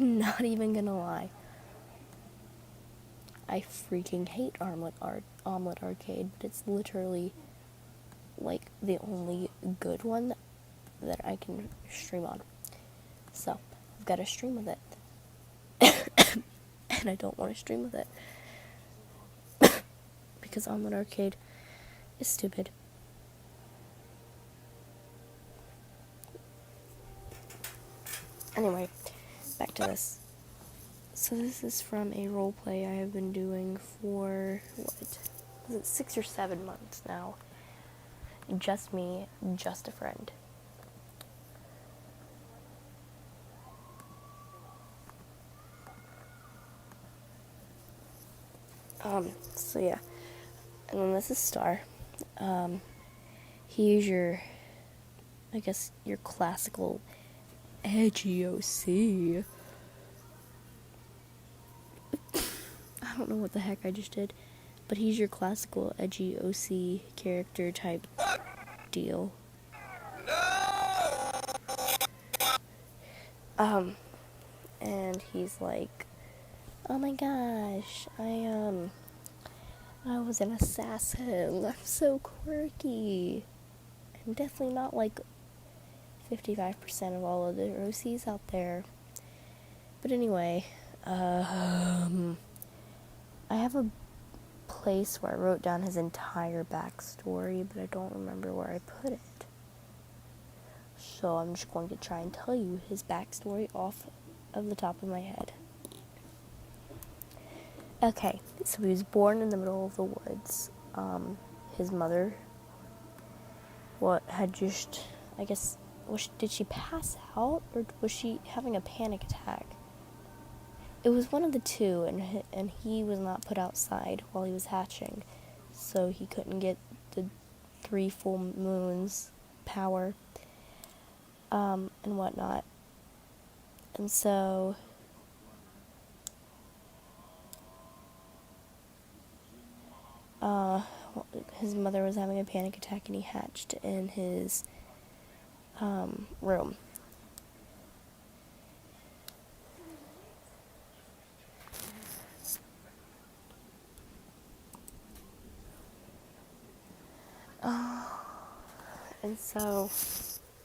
Not even gonna lie. I freaking hate Omelet Arcade, but it's literally like the only good one that I can stream on. So I've got to stream with it. And I don't want to stream with it because Omelet Arcade is stupid. Anyway, back to this. So this is from a roleplay I have been doing for, was it 6 or 7 months now? Just me, just a friend. So yeah. And then this is Star. He's your, I guess, your classical edgy OC. I don't know what the heck I just did, but he's your classical edgy OC character type deal. And he's like, oh my gosh, I was an assassin. I'm so quirky. I'm definitely not like 55% of all of the OCs out there. But anyway, I have a place where I wrote down his entire backstory, but I don't remember where I put it. So I'm just going to try and tell you his backstory off of the top of my head. Okay, so he was born in the middle of the woods. His mother, had just, I guess, did she pass out, or was she having a panic attack? It was one of the two, and he was not put outside while he was hatching, so he couldn't get the 3 full moons power, and whatnot. And so his mother was having a panic attack, and he hatched in his room. And so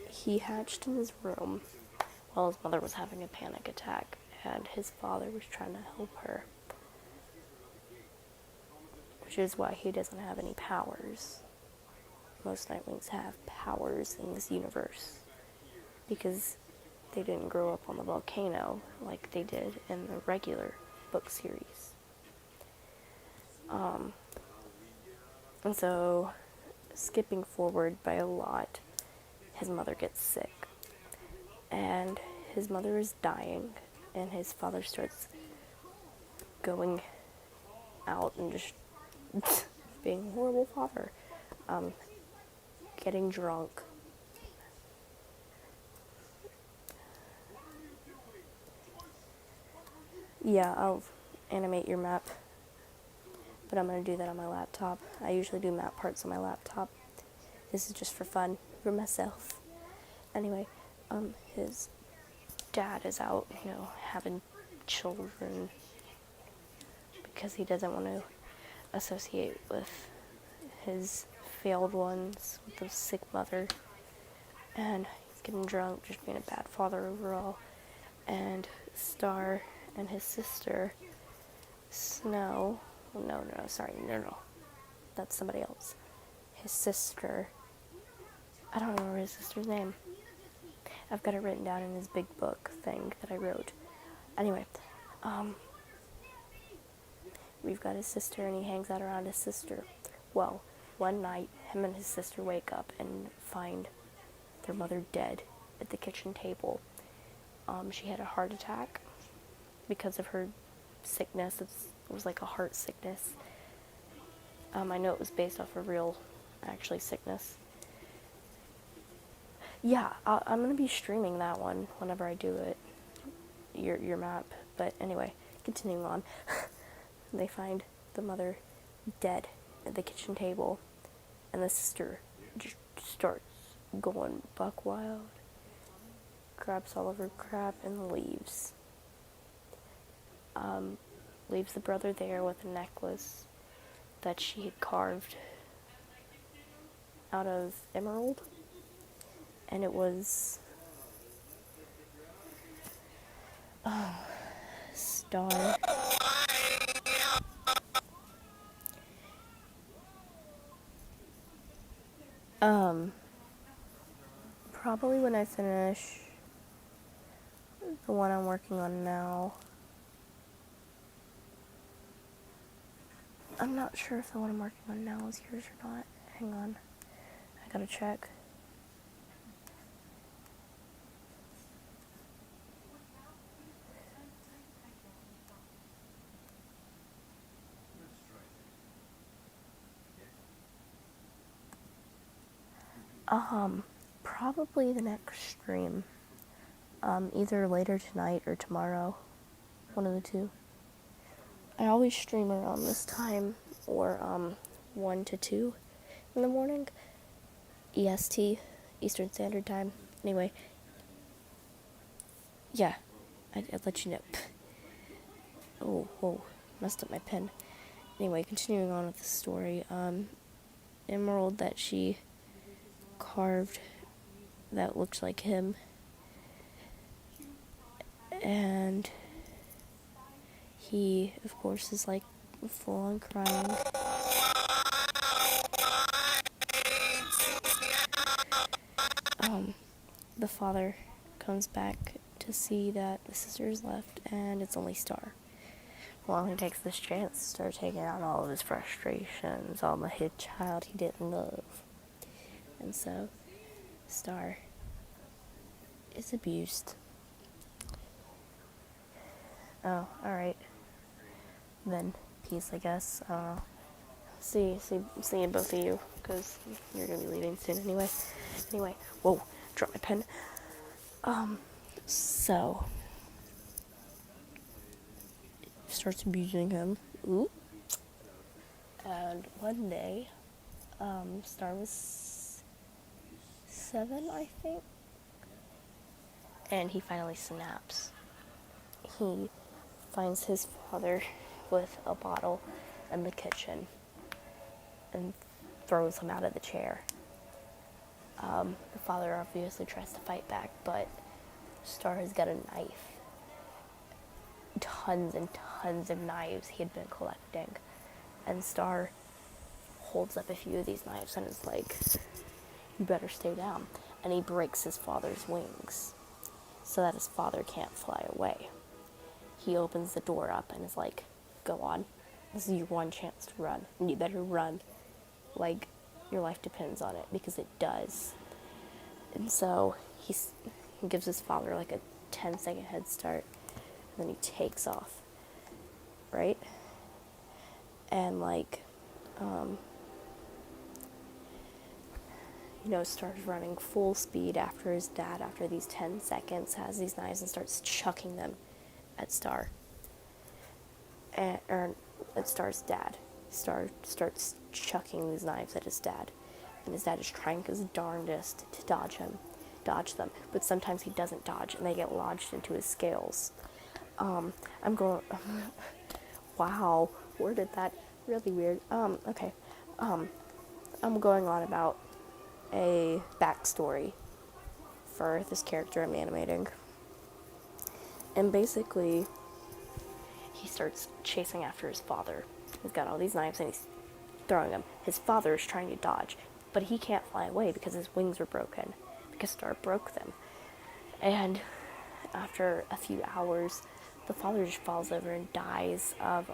he hatched in his room while his mother was having a panic attack, and his father was trying to help her, which is why he doesn't have any powers. Most Nightwings have powers in this universe because they didn't grow up on the volcano like they did in the regular book series. And so, skipping forward by a lot, his mother gets sick, and his mother is dying, and his father starts going out and just being a horrible father, getting drunk. Yeah, I'll animate your map, but I'm going to do that on my laptop. I usually do map parts on my laptop. This is just for fun, for myself. Anyway, his dad is out, having children because he doesn't want to associate with his failed ones, with the sick mother. And he's getting drunk, just being a bad father overall. And Star and his sister, Snow, no, that's somebody else. His sister, I don't remember his sister's name. I've got it written down in his big book thing that I wrote. Anyway, we've got his sister, and he hangs out around his sister. Well, one night, him and his sister wake up and find their mother dead at the kitchen table. She had a heart attack because of her sickness. It was like a heart sickness. I know it was based off of real, actually, sickness. Yeah, I'm going to be streaming that one whenever I do it, your map. But anyway, continuing on. They find the mother dead at the kitchen table, and the sister just starts going buck wild, grabs all of her crap and leaves. leaves the brother there with a necklace that she had carved out of emerald, and it was Star. Probably when I finish the one I'm working on now. I'm not sure if the one I'm working on now is yours or not. Hang on. I gotta check. Probably the next stream. Either later tonight or tomorrow. One of the two. I always stream around this time, or 1 to 2 in the morning. EST, Eastern Standard Time. Anyway. Yeah, I'd let you know. Oh, whoa, messed up my pen. Anyway, continuing on with the story. Emerald that she carved that looks like him, and he, of course, is like full on crying. The father comes back to see that the sister's left and it's only Star. Well, he takes this chance to start taking out all of his frustrations on the hid child he didn't love. And so, Star is abused. Oh, alright. Then, peace, I guess. See you, both of you, because you're gonna be leaving soon anyway. Anyway, whoa, drop my pen. So, starts abusing him. Ooh. And one day, Star was 7, I think, and he finally snaps. He finds his father with a bottle in the kitchen and throws him out of the chair. The father obviously tries to fight back, but Star has got a knife. Tons and tons of knives he had been collecting. And Star holds up a few of these knives and is like, you better stay down. And he breaks his father's wings so that his father can't fly away. He opens the door up and is like, go on. This is your one chance to run. And you better run. Like, your life depends on it, because it does. And so he gives his father like a 10-second head start, and then he takes off, right? And like, starts running full speed after his dad after these 10 seconds, has these knives and starts chucking them at Star. Or at Star's dad. Star starts chucking these knives at his dad, and his dad is trying his darndest to dodge them, but sometimes he doesn't dodge, and they get lodged into his scales. I'm going, wow, worded that really weird. Okay, I'm going on about a backstory for this character I'm animating, and basically, he starts chasing after his father. He's got all these knives and he's throwing them. His father is trying to dodge, but he can't fly away because his wings are broken, because Star broke them. And after a few hours, the father just falls over and dies of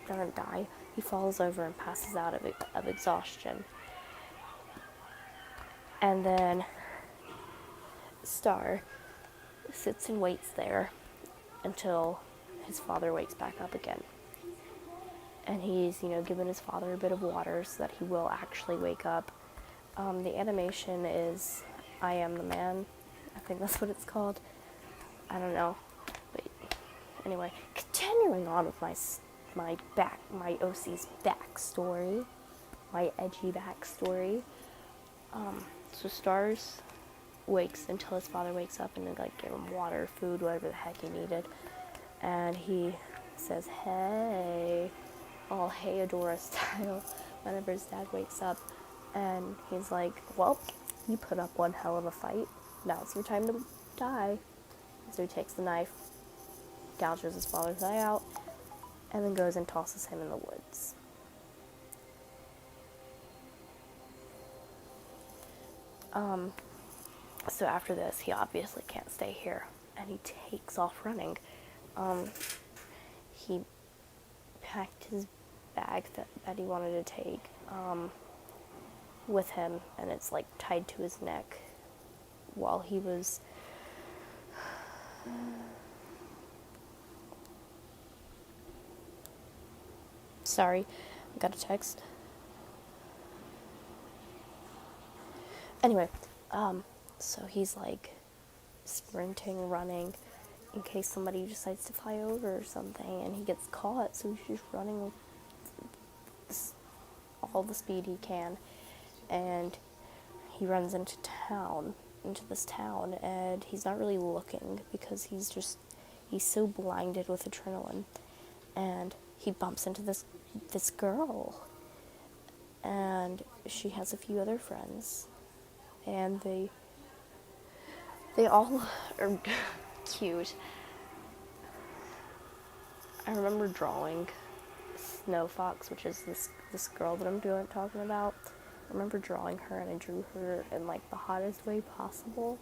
doesn't die. He falls over and passes out of exhaustion. And then Star sits and waits there until his father wakes back up again. And he's, given his father a bit of water so that he will actually wake up. The animation is I Am the Man. I think that's what it's called. I don't know. But anyway, continuing on with my OC's backstory, my edgy backstory. So Stars wakes until his father wakes up and give him water, food, whatever the heck he needed. and he says, "Hey," all "Hey Adora" style, whenever his dad wakes up, and he's like, "Well, you put up one hell of a fight. Now it's your time to die." So he takes the knife, gouges his father's eye out, and then goes and tosses him in the woods. So after this, he obviously can't stay here, and he takes off running. He packed his bag that he wanted to take with him, and it's like tied to his neck while he was sorry, I got a text. Anyway, so he's like sprinting, running in case somebody decides to fly over or something, and he gets caught, so he's just running with all the speed he can, and he runs into this town, and he's not really looking because he's so blinded with adrenaline, and he bumps into this girl, and she has a few other friends, and they all are cute. I remember drawing Snow Fox, which is this girl that I'm talking about. I remember drawing her, and I drew her in like the hottest way possible.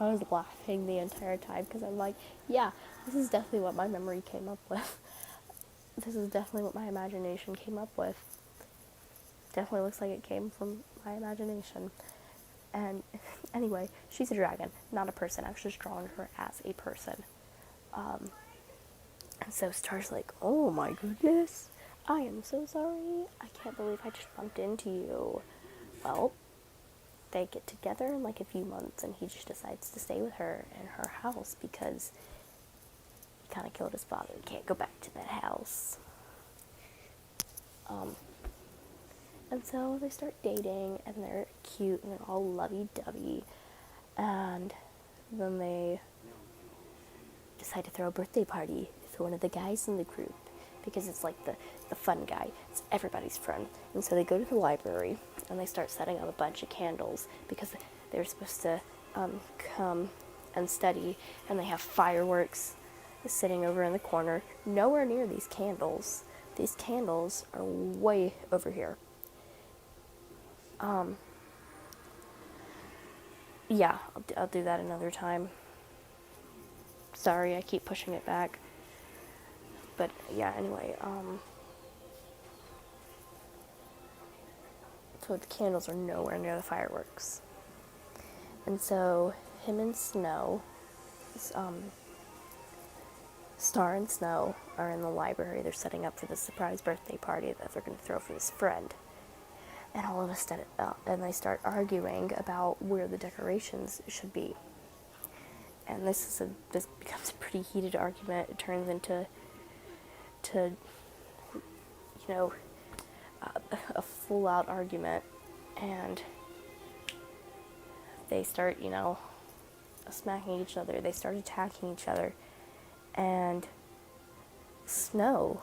I was laughing the entire time because I'm like, yeah, this is definitely what my memory came up with. This is definitely what my imagination came up with. Definitely looks like it came from my imagination. And anyway, she's a dragon, not a person. I was just drawing her as a person. And so Star's like, "Oh my goodness, I am so sorry. I can't believe I just bumped into you." Well, they get together in like a few months, and he just decides to stay with her in her house because he kind of killed his father. He can't go back to that house. And so they start dating, and they're cute, and they're all lovey-dovey, and then they decide to throw a birthday party for one of the guys in the group, because it's like the fun guy. It's everybody's friend. And so they go to the library, and they start setting up a bunch of candles, because they're supposed to come and study, and they have fireworks sitting over in the corner, nowhere near these candles. These candles are way over here. Yeah, I'll do that another time. Sorry, I keep pushing it back. But yeah, anyway, so the candles are nowhere near the fireworks. And so him and Snow, Star and Snow are in the library. They're setting up for the surprise birthday party that they're going to throw for this friend. And all of a sudden, and they start arguing about where the decorations should be. And this becomes a pretty heated argument. It turns into a full-out argument, and they start, smacking each other. They start attacking each other, and Snow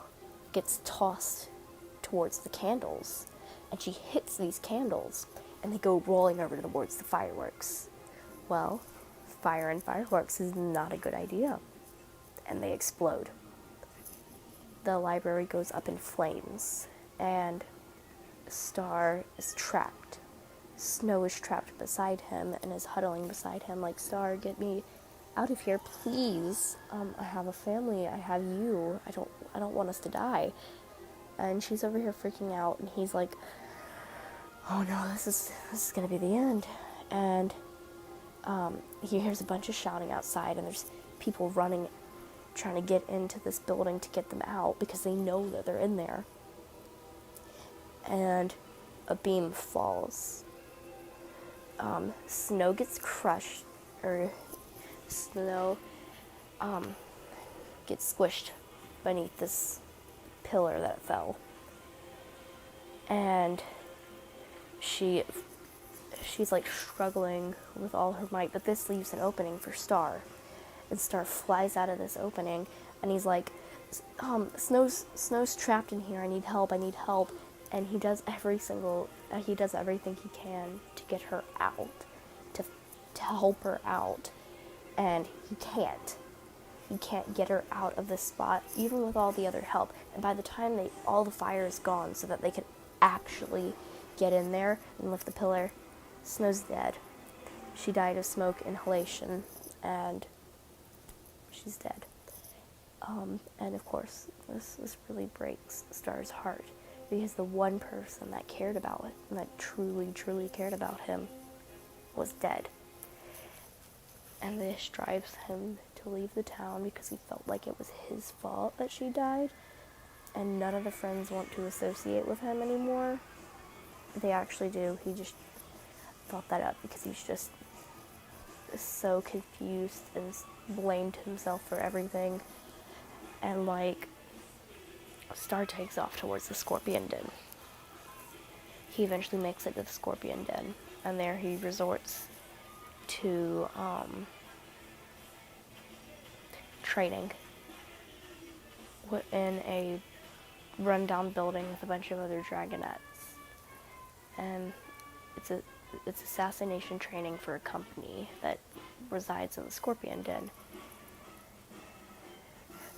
gets tossed towards the candles, and she hits these candles, and they go rolling over towards the fireworks. Well, fire and fireworks is not a good idea, and they explode. The library goes up in flames, and Star is trapped. Snow is trapped beside him and is huddling beside him like, "Star, get me out of here, please. I have a family. I have you. I don't want us to die." And she's over here freaking out, and he's like, "Oh no, this is gonna be the end." And he hears a bunch of shouting outside, and there's people running, trying to get into this building to get them out because they know that they're in there. And a beam falls. Snow gets crushed, or Snow gets squished beneath this pillar that fell. And she's like struggling with all her might, but this leaves an opening for Star. and Star flies out of this opening, and he's like, Snow's trapped in here. I need help. And he does everything he can to get her out, to help her out, and he can't. He can't get her out of this spot, even with all the other help. And by the time all the fire is gone, so that they can actually get in there and lift the pillar, Snow's dead. She died of smoke inhalation, and she's dead. And of course, this really breaks Star's heart, because the one person that cared about it, and that truly, truly cared about him, was dead. And this drives him to leave the town because he felt like it was his fault that she died, and none of the friends want to associate with him anymore. They actually do. He just thought that up because he's just so confused and blamed himself for everything. And like, Star takes off towards the Scorpion Den. He eventually makes it to the Scorpion Den, and there he resorts to training in a rundown building with a bunch of other dragonettes. And it's assassination training for a company that resides in the Scorpion Den.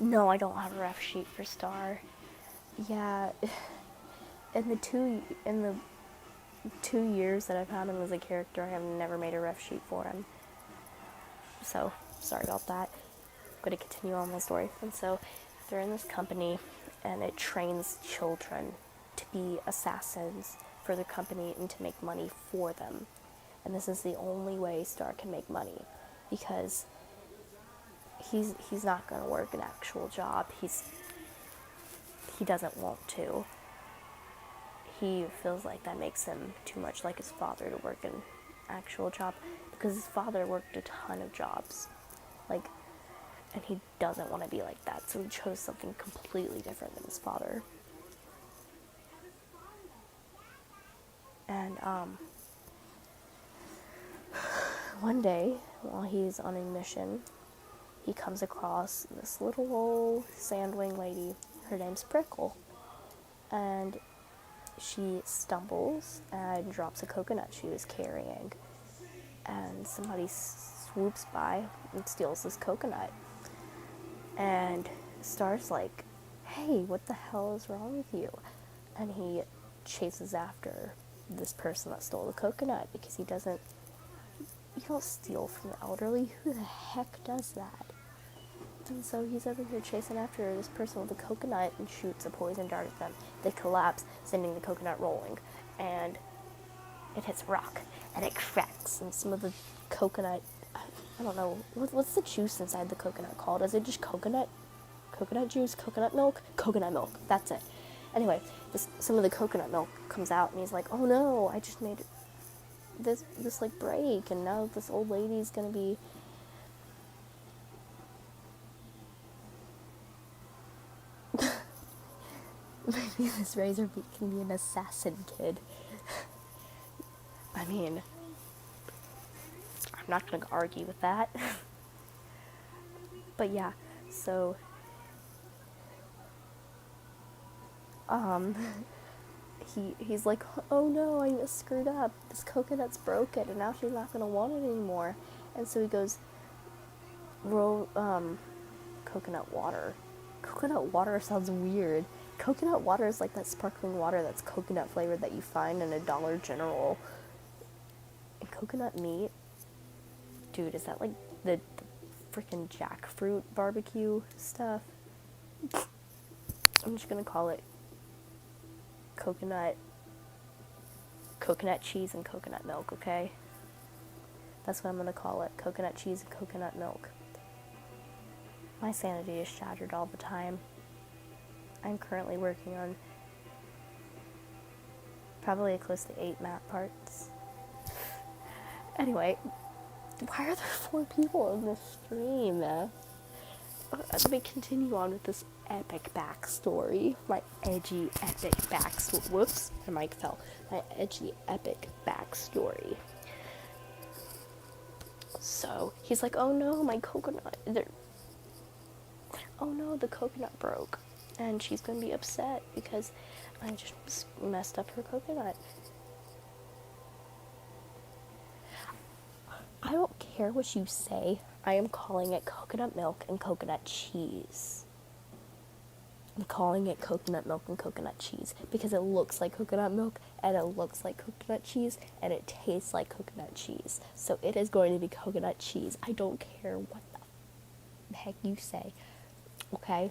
No, I don't have a ref sheet for Star. Yeah, in the two years that I've had him as a character, I have never made a ref sheet for him. So, sorry about that. I'm going to continue on my story. And so, they're in this company, and it trains children to be assassins for the company and to make money for them. And this is the only way Star can make money, because he's not going to work an actual job. He doesn't want to. He feels like that makes him too much like his father to work an actual job, because his father worked a ton of jobs, and he doesn't want to be like that, so he chose something completely different than his father. And one day, while he's on a mission, he comes across this little old sandwing lady. Her name's Prickle, and she stumbles and drops a coconut she was carrying, and somebody swoops by and steals this coconut. And Star's like, hey, what the hell is wrong with you? And he chases after this person that stole the coconut, because you don't steal from the elderly. Who the heck does that? And so he's over here chasing after this person with a coconut and shoots a poison dart at them. They collapse, sending the coconut rolling, and it hits a rock, and it cracks, and some of the coconut, I don't know, what's the juice inside the coconut called? Is it just coconut? Coconut juice? Coconut milk? Coconut milk, that's it. Anyway, some of the coconut milk comes out, and he's like, oh no, I just made this break, and now this old lady's gonna be... Maybe this Razor can be an assassin kid. I mean, I'm not gonna argue with that. But yeah, so he's like, oh no, I screwed up. This coconut's broken, and now she's not gonna want it anymore. And so he goes, roll coconut water. Coconut water sounds weird. Coconut water is like that sparkling water that's coconut flavored that you find in a Dollar General. And coconut meat, dude, is that like the freaking jackfruit barbecue stuff? I'm just gonna call it coconut cheese and coconut milk, okay? That's what I'm gonna call it, coconut cheese and coconut milk. My sanity is shattered all the time. I'm currently working on probably close to 8 map parts. Anyway, why are there 4 people in this stream? Let me continue on with this epic backstory. My edgy, epic backstory. Whoops, my mic fell. My edgy, epic backstory. So he's like, oh no, my coconut, oh no, the coconut broke. And she's going to be upset because I just messed up her coconut. I don't care what you say. I am calling it coconut milk and coconut cheese. I'm calling it coconut milk and coconut cheese because it looks like coconut milk and it looks like coconut cheese and it tastes like coconut cheese. So it is going to be coconut cheese. I don't care what the heck you say. Okay?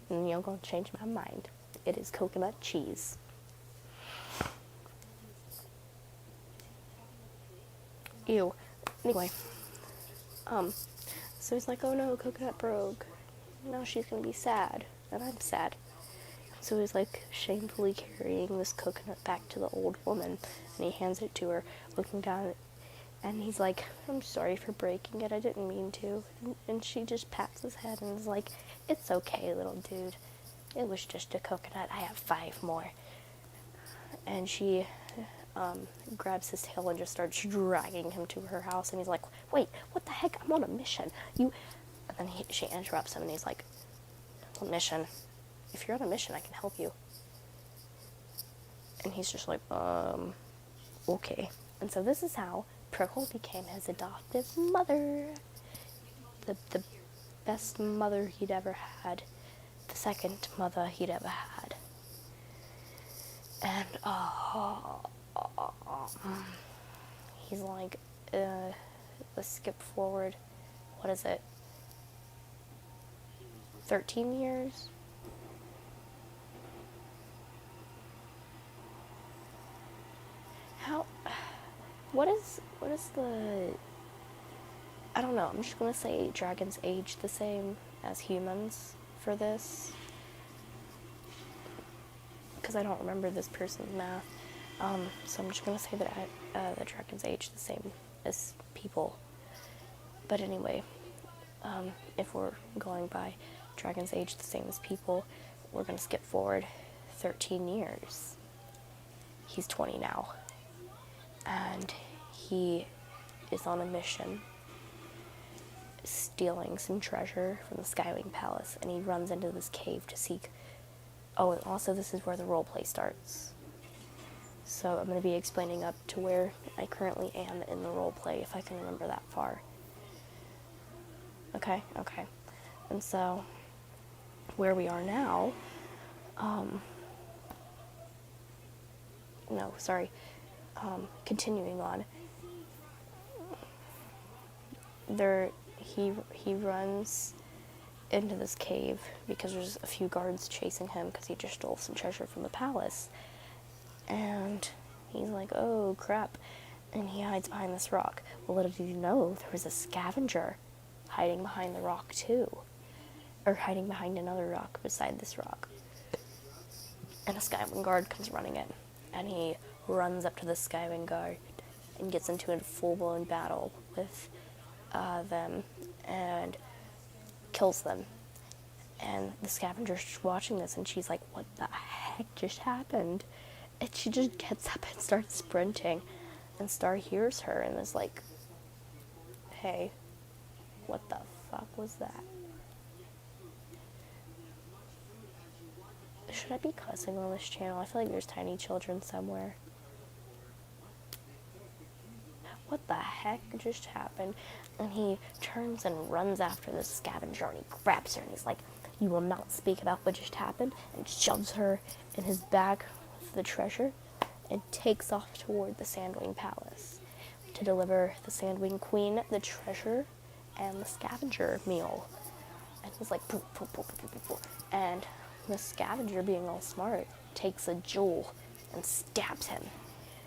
And you're going to change my mind. It is coconut cheese. Ew. Anyway. So he's like, oh no, coconut broke. Now she's going to be sad. And I'm sad. So he's like shamefully carrying this coconut back to the old woman. And he hands it to her, looking down. And he's like, I'm sorry for breaking it. I didn't mean to. And she just pats his head and is like, it's okay, little dude. It was just a coconut. I have 5 more. And she grabs his tail and just starts dragging him to her house. And he's like, wait, what the heck? I'm on a mission. And then she interrupts him and he's like, a mission? If you're on a mission, I can help you. And he's just like, okay. And so this is how Prickle became his adoptive mother. The best mother he'd ever had. The second mother he'd ever had. And, he's like, let's skip forward. What is it? 13 years? What is the, I don't know, I'm just gonna say dragons age the same as humans for this, because I don't remember this person's math, so I'm just gonna say that the dragons age the same as people. But anyway, if we're going by dragons age the same as people, we're gonna skip forward 13 years. He's 20 now. And he is on a mission stealing some treasure from the Skywing Palace, and he runs into this cave to seek. Oh, and also this is where the roleplay starts. So I'm going to be explaining up to where I currently am in the roleplay, if I can remember that far. Okay. And so, where we are now, continuing on, he runs into this cave because there's a few guards chasing him because he just stole some treasure from the palace. And he's like, oh crap, and he hides behind this rock. Well, little did you know, there was a scavenger hiding behind the rock too, or hiding behind another rock beside this rock. And a Skywing guard comes running in, and he runs up to the Skywing guard and gets into a full-blown battle with them and kills them. And the scavenger's watching this, and she's like, what the heck just happened? And she just gets up and starts sprinting, and Star hears her and is like, hey, what the fuck was that? Should I be cussing on this channel? I feel like there's tiny children somewhere. What the heck just happened? And he turns and runs after this scavenger, and he grabs her and he's like, you will not speak about what just happened, and shoves her in his bag with the treasure and takes off toward the Sandwing Palace to deliver the Sandwing Queen the treasure and the scavenger meal. And he's like, poof, poof, poof, poof, poof, poof. And the scavenger, being all smart, takes a jewel and stabs him.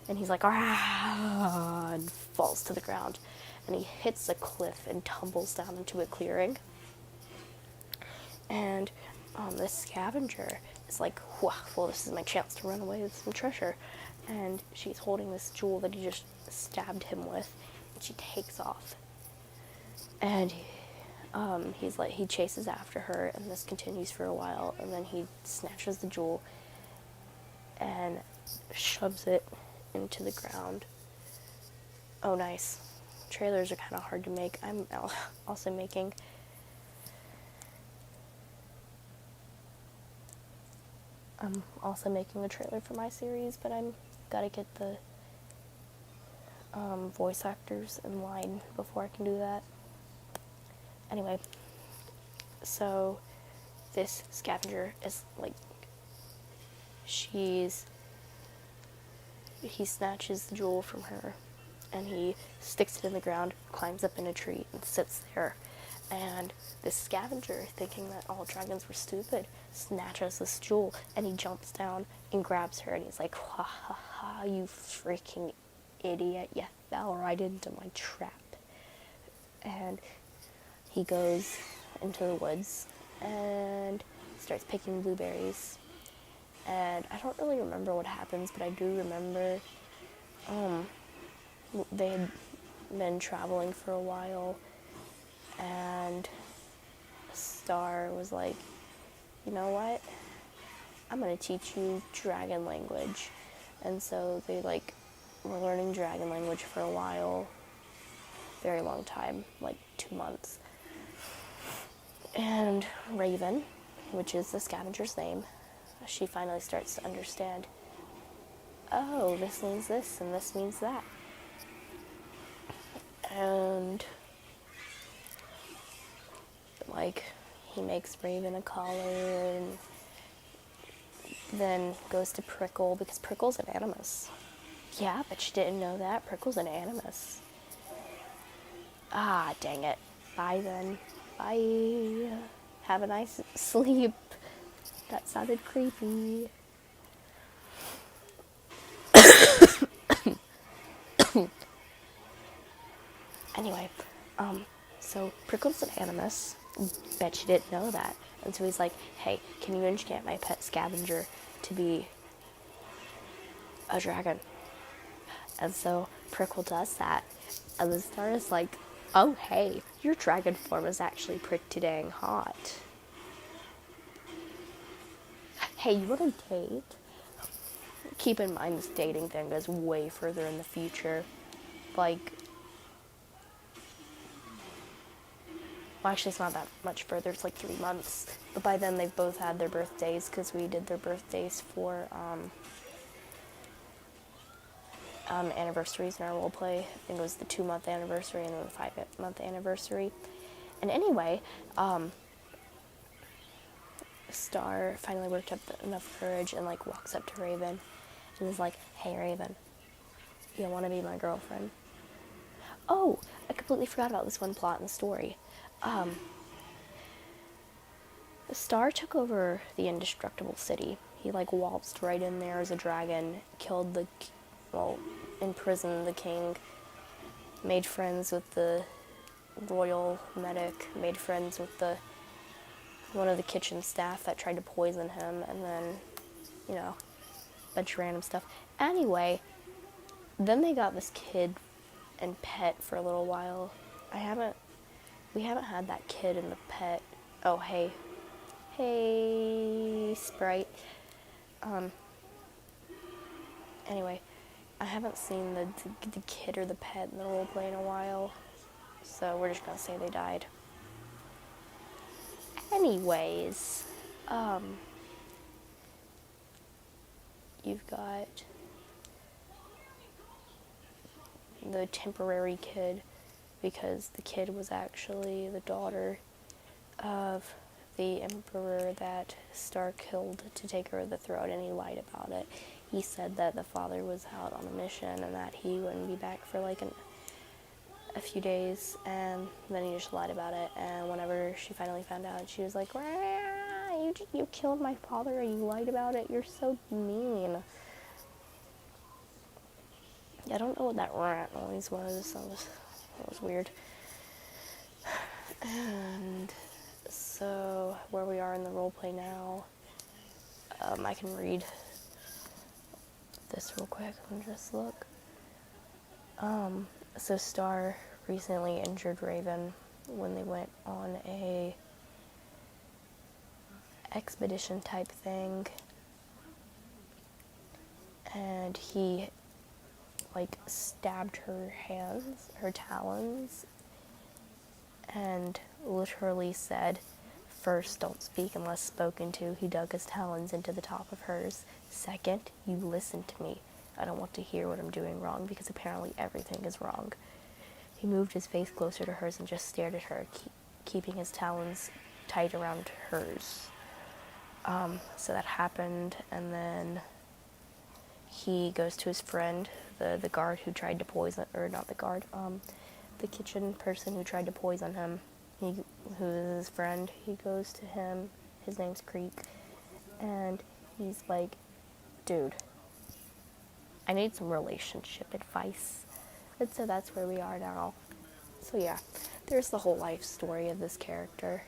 And he's like, ah, and falls to the ground. And he hits a cliff and tumbles down into a clearing. And the scavenger is like, well, this is my chance to run away with some treasure. And she's holding this jewel that he just stabbed him with, and she takes off. And he chases after her, and this continues for a while, and then he snatches the jewel and shoves it into the ground. Oh, nice. Trailers are kind of hard to make. I'm also making a trailer for my series, but I'm gotta get the voice actors in line before I can do that. Anyway, so this scavenger is like, he snatches the jewel from her and he sticks it in the ground, climbs up in a tree, and sits there. And this scavenger, thinking that all dragons were stupid, snatches this jewel and he jumps down and grabs her and he's like, ha ha ha, you freaking idiot, you fell right into my trap. And he goes into the woods and starts picking blueberries. And I don't really remember what happens, but I do remember they had been traveling for a while, and Star was like, you know what? I'm going to teach you dragon language. And so they were learning dragon language for a while, very long time, 2 months. And Raven, which is the scavenger's name, she finally starts to understand, oh, this means this and this means that. And he makes Raven a collar and then goes to Prickle because Prickle's an animus. Yeah, but you didn't know that. Prickle's an animus. Ah, dang it. Bye then. Bye. Have a nice sleep. That sounded creepy. Anyway, so Prickle's an animus. Bet you didn't know that. And so he's like, hey, can you enchant my pet scavenger to be a dragon? And so Prickle does that. And the Star is like, oh, hey, your dragon form is actually pretty dang hot. Hey, you want to date? Keep in mind this dating thing goes way further in the future. Well, actually, it's not that much further. It's 3 months. But by then, they've both had their birthdays because we did their birthdays for anniversaries in our role play. I think it was the 2-month anniversary and then the 5-month anniversary. And anyway, Star finally worked up enough courage and walks up to Raven and is like, hey, Raven, you want to be my girlfriend? Oh, I completely forgot about this one plot in the story. Star took over the indestructible city. He waltzed right in there as a dragon, killed imprisoned the king, made friends with the royal medic, made friends with one of the kitchen staff that tried to poison him, and then, a bunch of random stuff. Anyway, then they got this kid and pet for a little while. We haven't had that kid and the pet. Oh, hey, Sprite. Anyway, I haven't seen the kid or the pet in the roleplay in a while, so we're just gonna say they died. Anyways, you've got the temporary kid, because the kid was actually the daughter of the emperor that Star killed to take her the throne, and he lied about it. He said that the father was out on a mission and that he wouldn't be back for a few days, and then he just lied about it. And whenever she finally found out, she was like, you killed my father and you lied about it, you're so mean. I don't know what that rat noise was. That was weird. And so where we are in the roleplay now, I can read this real quick and just look. So Star recently injured Raven when they went on a expedition type thing, and he like stabbed her hands, her talons, and literally said, "First, don't speak unless spoken to." He dug his talons into the top of hers. "Second, you listen to me. I don't want to hear what I'm doing wrong, because apparently everything is wrong." He moved his face closer to hers and just stared at her, keeping his talons tight around hers. So that happened, and then he goes to his friend, the guard who tried to poison, or not the guard, the kitchen person who tried to poison him. Who is his friend. He goes to him. His name's Creek, and he's like, "Dude, I need some relationship advice." And so that's where we are now. So yeah, there's the whole life story of this character.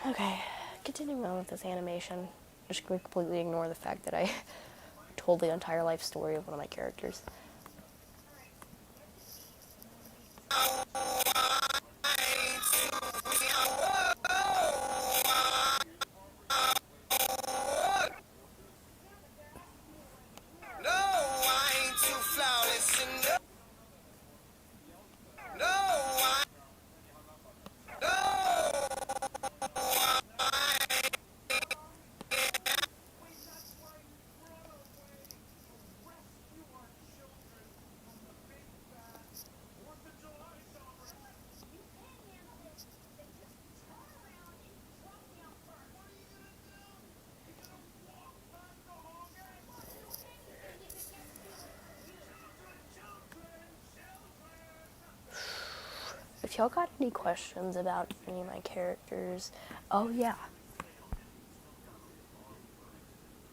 Okay, continuing on with this animation. Just completely ignore the fact that I told the entire life story of one of my characters. If y'all got any questions about any of my characters, oh yeah,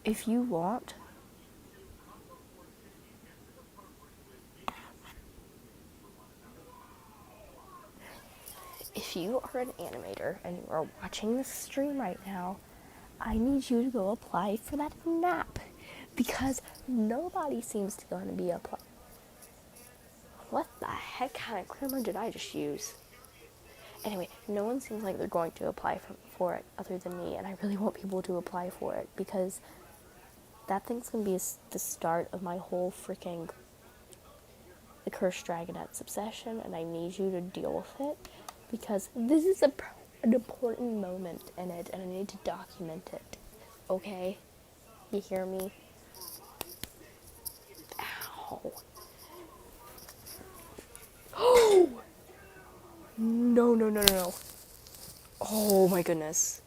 if you want, if you are an animator and you are watching this stream right now, I need you to go apply for that map, because nobody seems to going to be applying. What the heck kind of grammar did I just use? Anyway, no one seems like they're going to apply for it other than me, and I really want people to apply for it, because that thing's going to be the start of my whole freaking The Cursed Dragonette's obsession, and I need you to deal with it, because this is an important moment in it, and I need to document it. Okay? You hear me? Ow. Oh! No, no, no, no, no. Oh my goodness.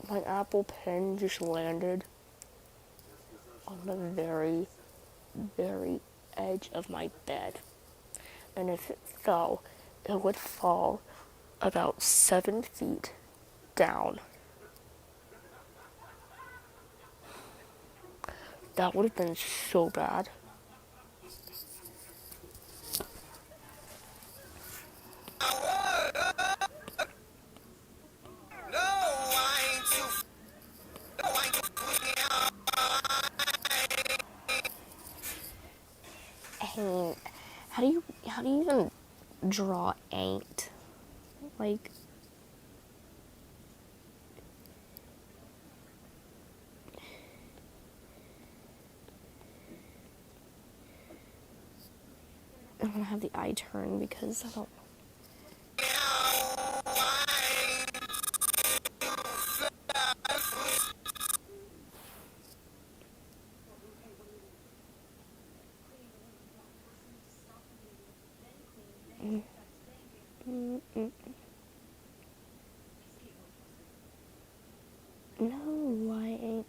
My Apple Pen just landed on the very, very edge of my bed. And if it fell, it would fall about 7 feet down. That would have been so bad. I mean, how do you even draw ain't? Like, I'm gonna have the eye turn because I don't. No, I ain't.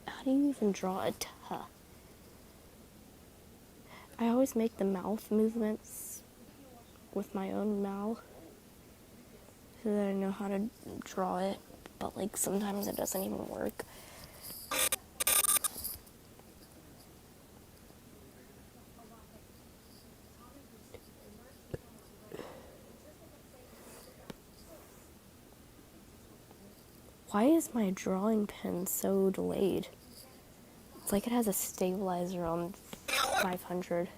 How do you even draw a tuh? I always make the mouth movements with my own mouth so that I know how to draw it, but like sometimes it doesn't even work. Why is my drawing pen so delayed? It's like it has a stabilizer on 500.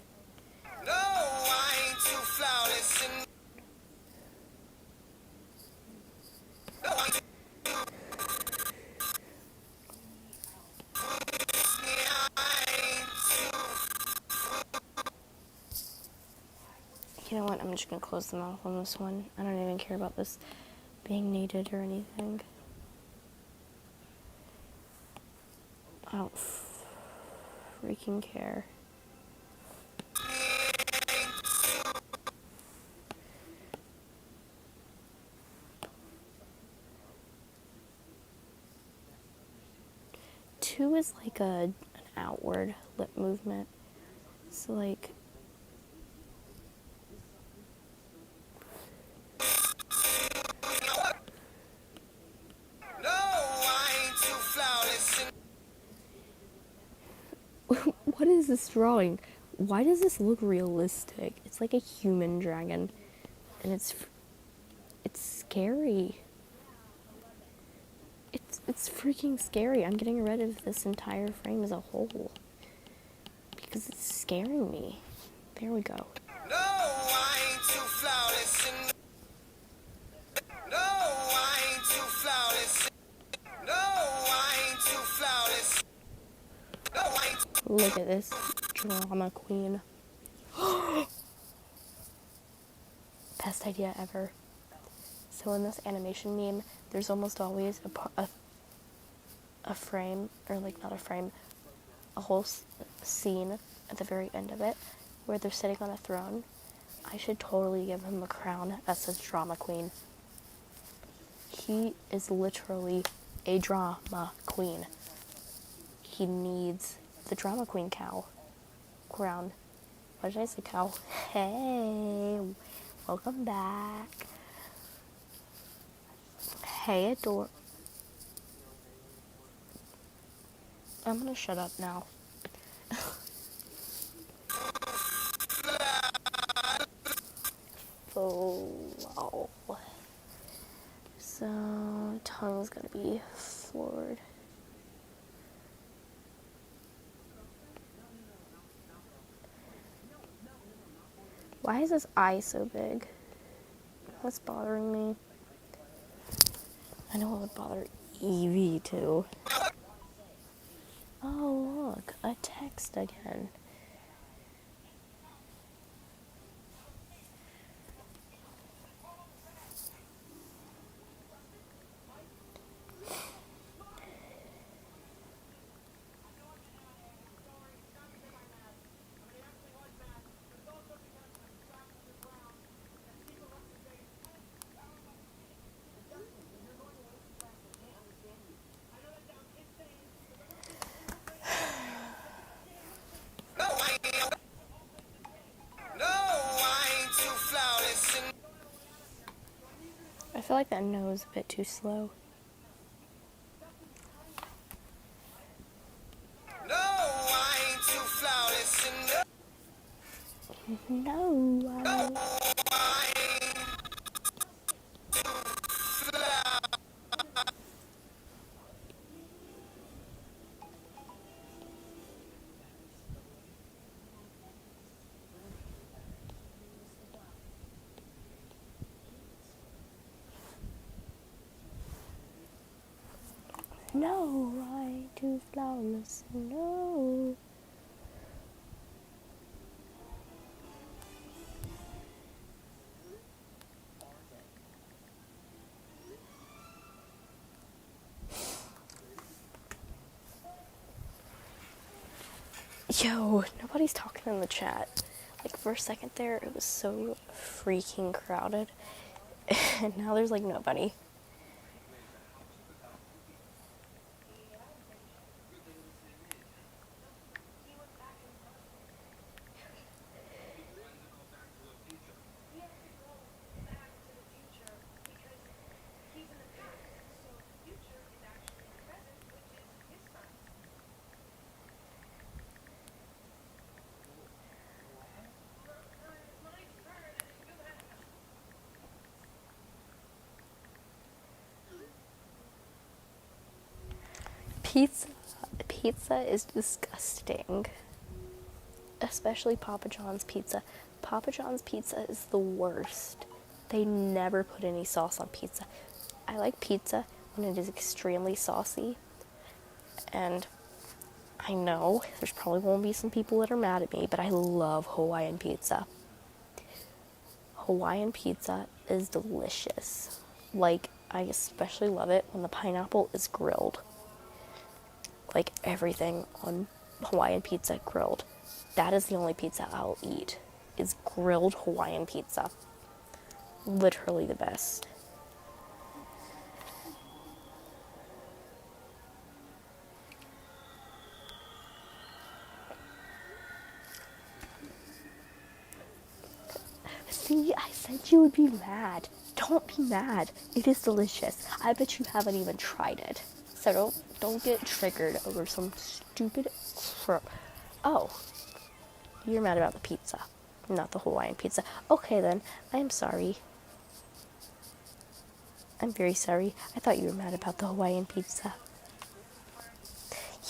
just gonna close the mouth on this one. I don't even care about this being kneaded or anything. I don't freaking care. Two is like an outward lip movement. So like what is this drawing? Why does this look realistic? It's like a human dragon, and it's scary. It's freaking scary. I'm getting rid of this entire frame as a whole because it's scaring me. There we go. No, I ain't too flawless. No, I ain't too flawless. No, I ain't too flawless. No, I ain't. Look at this drama queen. Best idea ever. So in this animation meme, there's almost always a frame, or like not a frame, a whole scene at the very end of it where they're sitting on a throne. I should totally give him a crown that says drama queen. He is literally a drama queen. He needs the drama queen crown. What did I say, cow? Hey, welcome back. Hey, adore. I'm gonna shut up now. Flow. So, tongue's gotta be floored. Why is this eye so big? What's bothering me? I know it would bother Evie too. Oh, look, a text again. I feel like that no is a bit too slow. No, I ain't too flawless. No, I ain't. No, I ain't too flawless. No. Yo, nobody's talking in the chat. Like, for a second there, it was so freaking crowded. And now there's, like, nobody. Pizza is disgusting. Especially Papa John's pizza. Papa John's pizza is the worst. They never put any sauce on pizza. I like pizza when it is extremely saucy. And I know there's probably won't be some people that are mad at me, but I love Hawaiian pizza. Hawaiian pizza is delicious. Like, I especially love it when the pineapple is grilled. Like, everything on Hawaiian pizza grilled. That is the only pizza I'll eat, is grilled Hawaiian pizza. Literally the best. See, I said you would be mad. Don't be mad. It is delicious. I bet you haven't even tried it. So don't get triggered over some stupid crap. Oh, you're mad about the pizza, not the Hawaiian pizza. Okay then, I'm sorry. I'm very sorry. I thought you were mad about the Hawaiian pizza.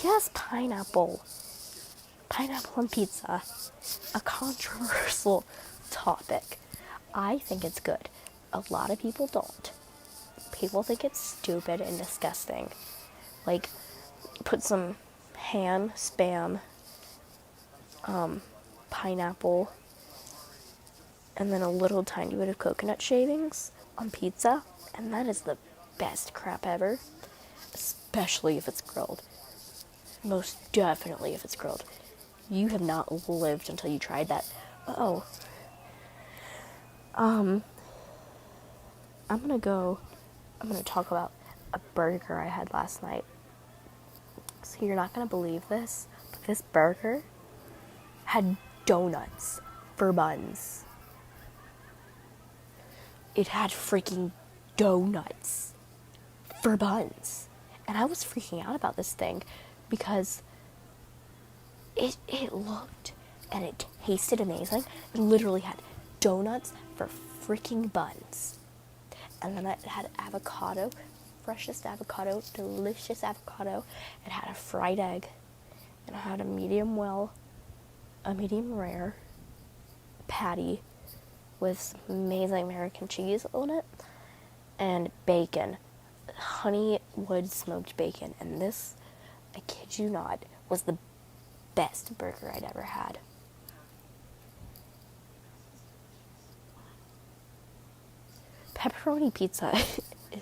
Yes, pineapple. Pineapple on pizza. A controversial topic. I think it's good. A lot of people don't. People think it's stupid and disgusting. Like, put some ham, Spam, pineapple, and then a little tiny bit of coconut shavings on pizza, and that is the best crap ever. Especially if it's grilled. Most definitely if it's grilled. You have not lived until you tried that. Oh. I'm gonna talk about a burger I had last night. So you're not gonna believe this, but this burger had donuts for buns. It had freaking donuts for buns. And I was freaking out about this thing because it looked and it tasted amazing. It literally had donuts for freaking buns. And then it had avocado, freshest avocado, delicious avocado. It had a fried egg. And it had a medium rare patty with some amazing American cheese on it. And bacon. Honeywood smoked bacon. And this, I kid you not, was the best burger I'd ever had. Pepperoni pizza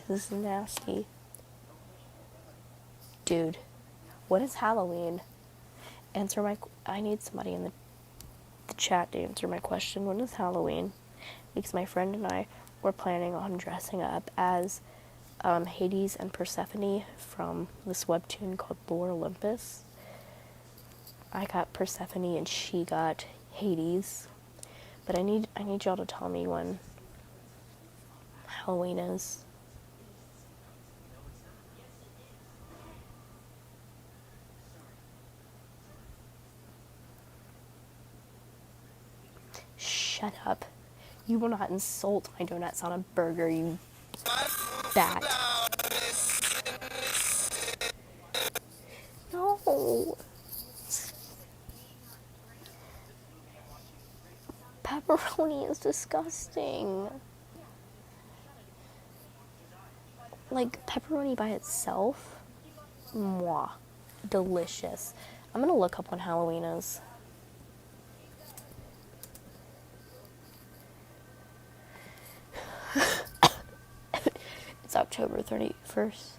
is nasty. Dude, when is Halloween? I need somebody in the chat to answer my question. When is Halloween? Because my friend and I were planning on dressing up as Hades and Persephone from this webtoon called Lore Olympus. I got Persephone and she got Hades. But I need y'all to tell me when Halloween is. Shut up. You will not insult my donuts on a burger, you bat. No. Pepperoni is disgusting. Like, pepperoni by itself, mwah, delicious. I'm gonna look up when Halloween is. It's October 31st.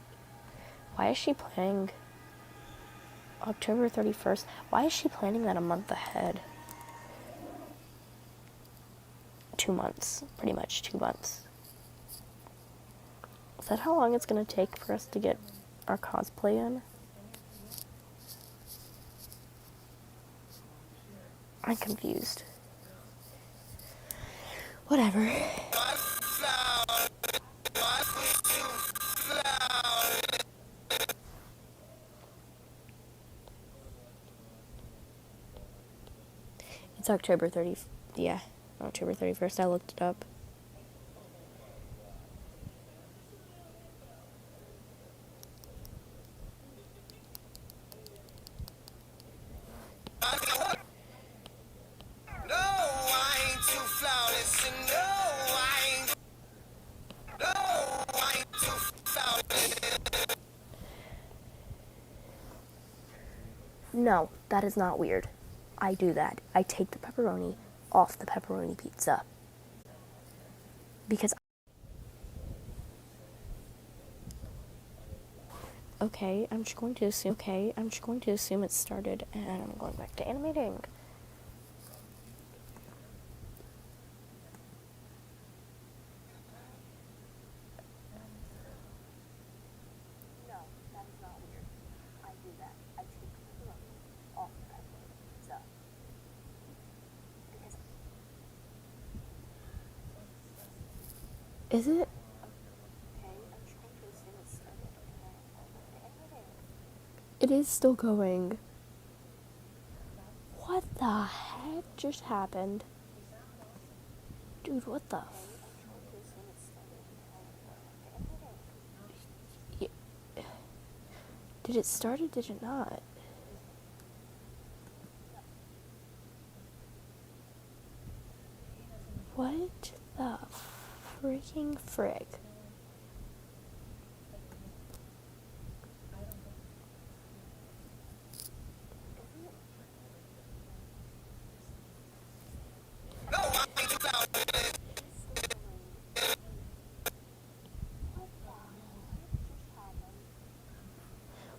Why is she planning October 31st? Why is she planning that a month ahead? 2 months, pretty much 2 months. Is that how long it's gonna take for us to get our cosplay in? I'm confused. Whatever. It's October 30th. Yeah, October 31st. I looked it up. No, that is not weird. I do that. I take the pepperoni off the pepperoni pizza. because okay, I'm just going to assume it started, and I'm going back to animating. No, that is not weird. I do that. I take the pillow off the headboard. So, because is it? Okay, I'm trying to assume it started, and then I'm going back to animating. It is still going. What the heck just happened? Dude, what the Did it start or did it not? What the freaking frick?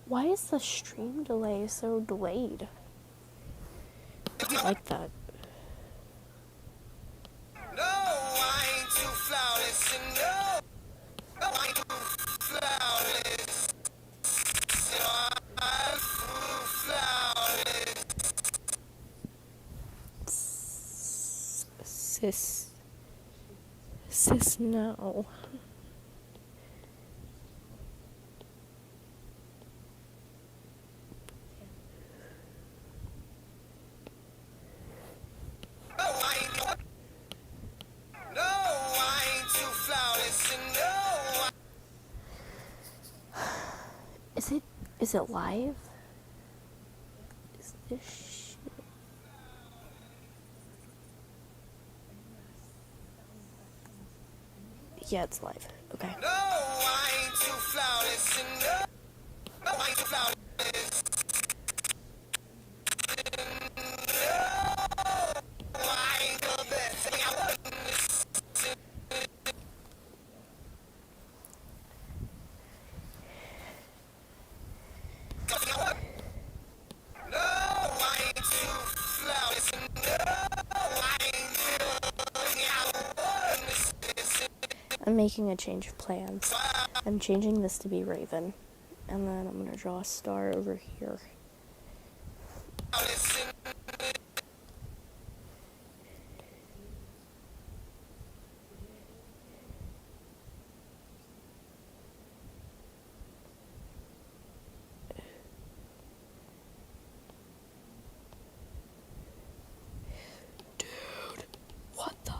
Why is the stream delay so delayed? I don't like that. No, I ain't too flawless, and no, I ain't too flawless. No, I'm too flawless. Sis, no. Is it live? Is this shit? Yeah, it's live. Okay. No, I ain't too flawless, no, I ain't too flawless. I'm making a change of plans. I'm changing this to be Raven. And then I'm going to draw a star over here. Dude, what the?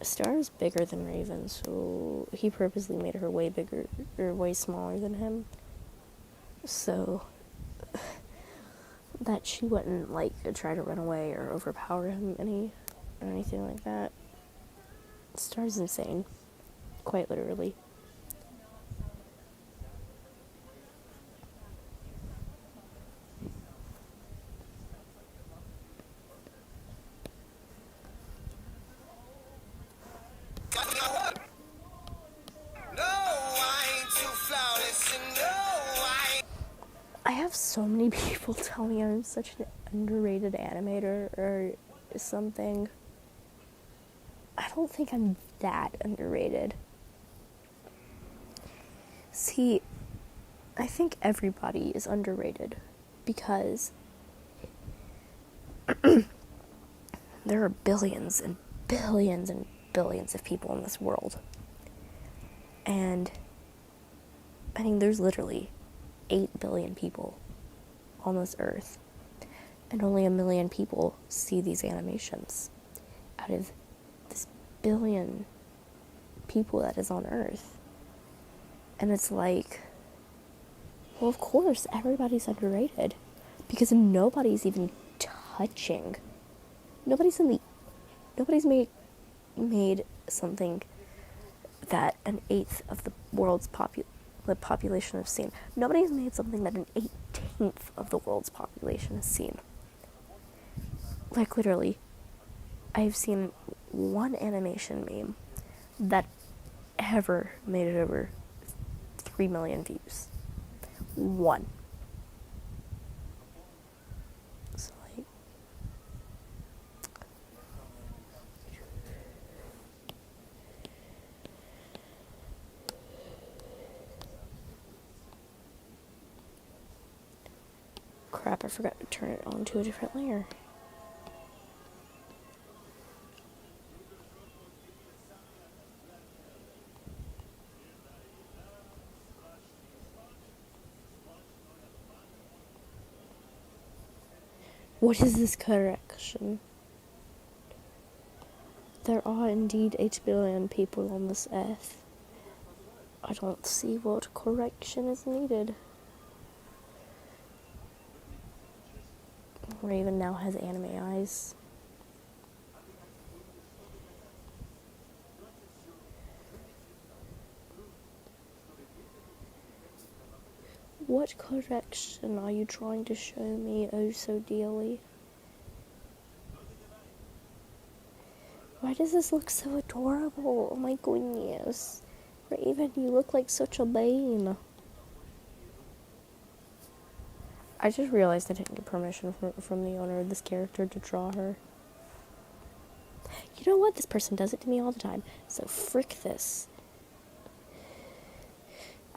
Star is bigger than Raven, so he purposely made her way bigger, or way smaller than him. So that she wouldn't, like, try to run away or overpower him or anything like that. Star's insane. Quite literally. I have so many people tell me I'm such an underrated animator or something. I don't think I'm that underrated. See, I think everybody is underrated because there are billions and billions and billions of people in this world. And I mean, there's literally 8 billion people on this earth, and only 1 million people see these animations out of this billion people that is on earth. And it's like, well, of course everybody's underrated because nobody's even touching, nobody's made something that an eighth of the world's population have seen. Nobody's made something that an 18th of the world's population has seen. Like, literally, I've seen one animation meme that ever made it over 3 million views. One. So, like, crap, I forgot to turn it on to a different layer. What is this correction? There are indeed 8 billion people on this earth. I don't see what correction is needed. Raven now has anime eyes. What correction are you trying to show me oh so dearly? Why does this look so adorable? Oh my goodness. Raven, you look like such a bane. I just realized I didn't get permission from the owner of this character to draw her. You know what? This person does it to me all the time. So frick this.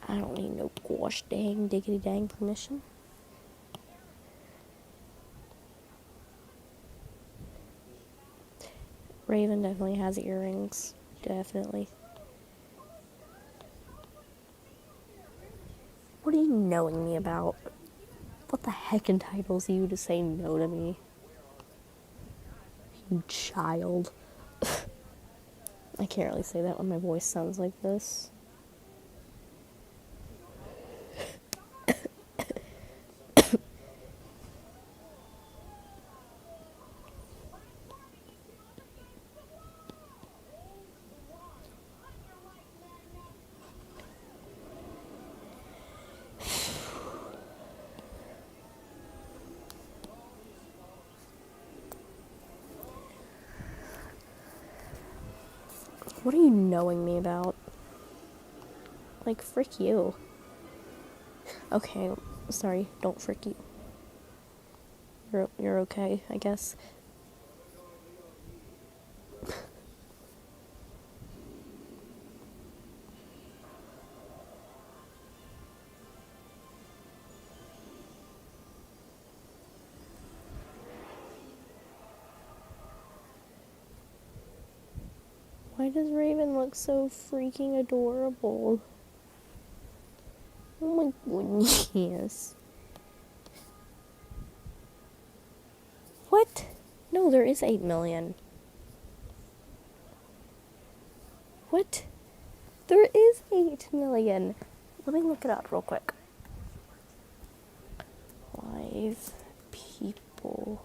I don't need no gosh dang diggity dang permission. Raven definitely has earrings. Definitely. What are you knowing me about? What the heck entitles you to say no to me? You child. I can't really say that when my voice sounds like this. What are you knowing me about? Like, frick you. Okay, sorry, don't frick you. You're okay, I guess. Why does Raven look so freaking adorable? Oh my goodness. What? No, there is 8 million. What? There is 8 million. Let me look it up real quick. Live people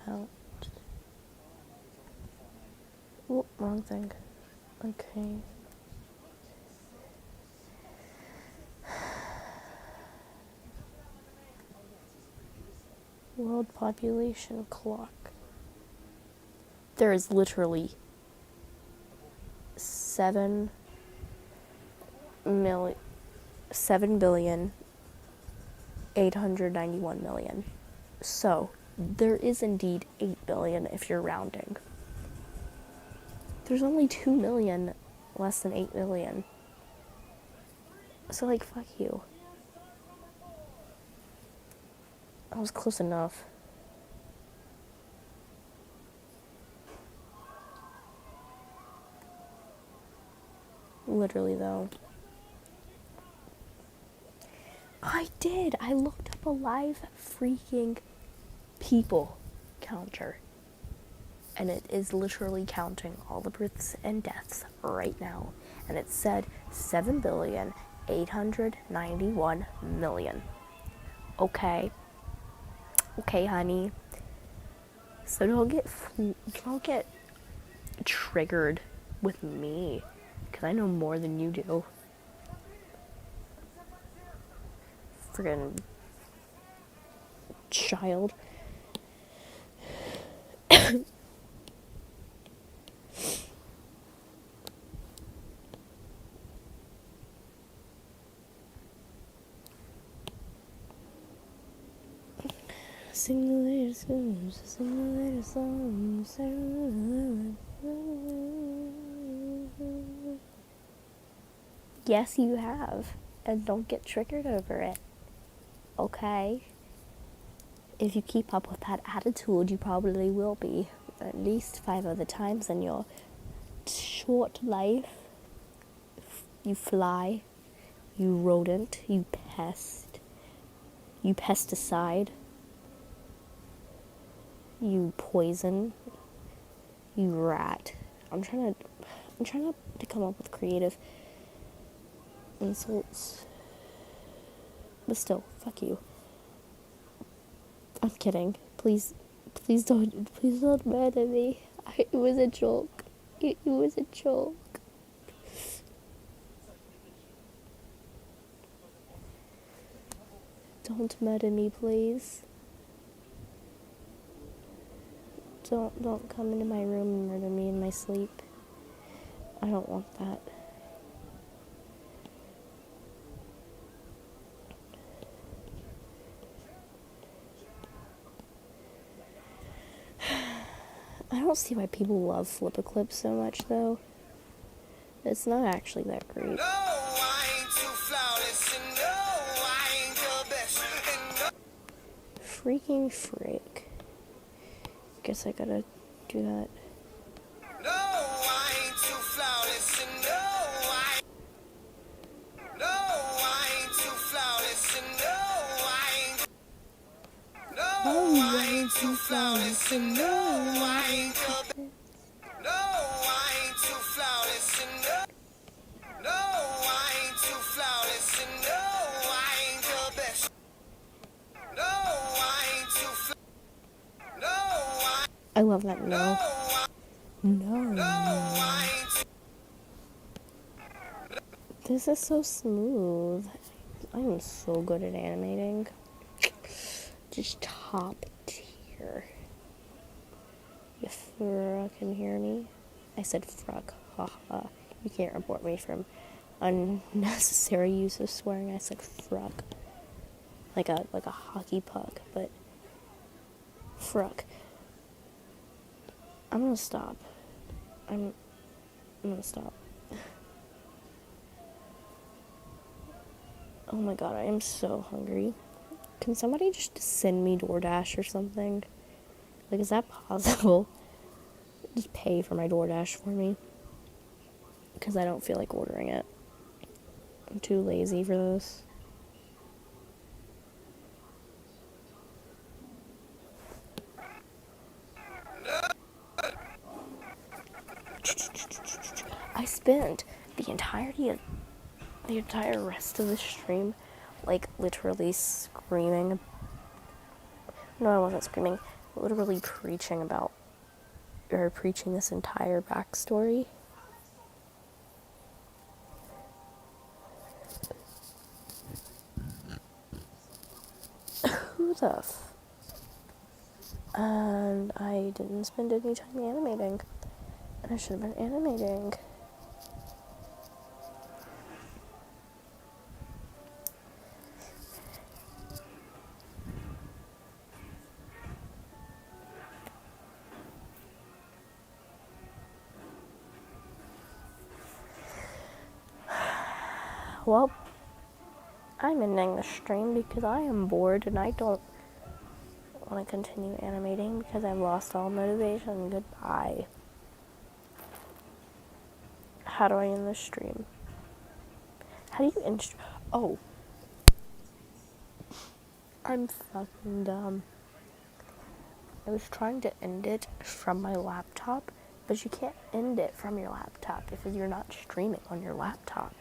count. Oh, wrong thing. Okay. World population clock. There is literally 7,891,000,000. So, there is indeed 8 billion if you're rounding. There's only 2 million less than 8 million. So, like, fuck you. I was close enough. Literally, though. I did! I looked up a live freaking people counter. And it is literally counting all the births and deaths right now. And it said 7,891,000,000. Okay. Okay, honey. So don't get triggered with me, because I know more than you do. Friggin' child. Sing the latest songs, sing the latest songs. Yes, you have. And don't get triggered over it. Okay? If you keep up with that attitude, you probably will be at least 5 other times in your short life. You fly, you rodent, you pest, you pesticide, you poison, you rat. I'm trying to come up with creative insults. But still, fuck you. I'm kidding. Please don't murder me. It was a joke. It was a joke. Don't murder me, please. Don't come into my room and murder me in my sleep. I don't want that. I don't see why people love flip a clip so much, though. It's not actually that great. No, I ain't too flawless, and no, I ain't the best, and no. Freaking frick. Guess I gotta do that. No, I ain't too flawless, and no, I ain't too flawless, and I ain't too flawless, and no, I ain't the best. No, I ain't too flawless, and no, I ain't too flawless, and no, I ain't the best. No, I ain't too flawless. No, I love that no. No. This is so smooth. I am so good at animating. Just top tier. You fucking hear me? I said fruck. Haha. You can't report me from unnecessary use of swearing. I said fruck. Like a hockey puck, but fruck. I'm gonna stop. I'm gonna stop. Oh my god, I am so hungry. Can somebody just send me DoorDash or something? Like, is that possible? Just pay for my DoorDash for me. Because I don't feel like ordering it. I'm too lazy for this. I spent the entire rest of the stream, like, literally screaming. No, I wasn't screaming. Literally preaching this entire backstory. Who the And I didn't spend any time animating. And I should have been animating. Well, I'm ending the stream because I am bored and I don't want to continue animating because I've lost all motivation. Goodbye. How do I end the stream? How do you end? Oh. I'm fucking dumb. I was trying to end it from my laptop, but you can't end it from your laptop if you're not streaming on your laptop.